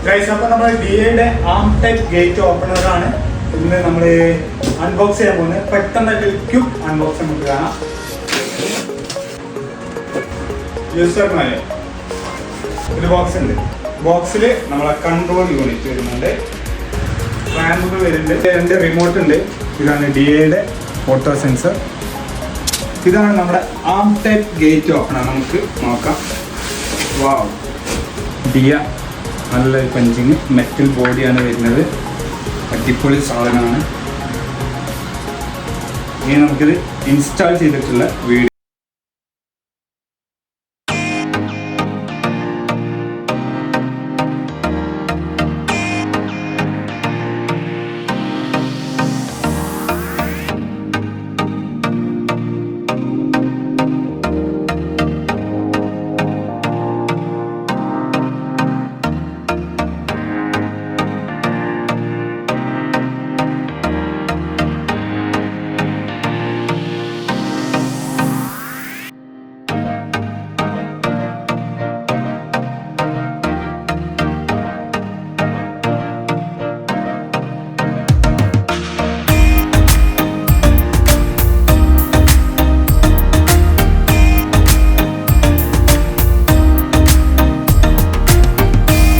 Guys, അപ്പോൾ നമ്മൾ DAയുടെ ആം type gate ഓപ്പണറാണ് ഇന്ന് നമ്മൾ അൺബോക്സ് ചെയ്യാൻ പോകുന്നത്. പെട്ടെന്ന് ക്യൂബ് അൺബോക്സ് നമുക്ക് കാണാം. യൂസർമാരെ ഒരു ബോക്സ് ഉണ്ട്. ബോക്സിൽ നമ്മളെ കൺട്രോൾ യൂണിറ്റ് വരുന്നുണ്ട്, റാമ്പുകൾ വരുന്നുണ്ട്, 2 റിമോട്ട് ഉണ്ട്. ഇതാണ് DAയുടെ ഓട്ടോ സെൻസർ. ഇതാണ് നമ്മുടെ ആം ടൈപ്പ് ഗേറ്റ് ഓപ്പണർ. നമുക്ക് നോക്കാം. വാവ്, DA നല്ലൊരു പഞ്ചിങ്, മെറ്റൽ ബോഡിയാണ് വരുന്നത്. അടിപൊളി സാധനമാണ്. ഇനി നമുക്കിത് ഇൻസ്റ്റാൾ ചെയ്തിട്ടുള്ള വീഡിയോ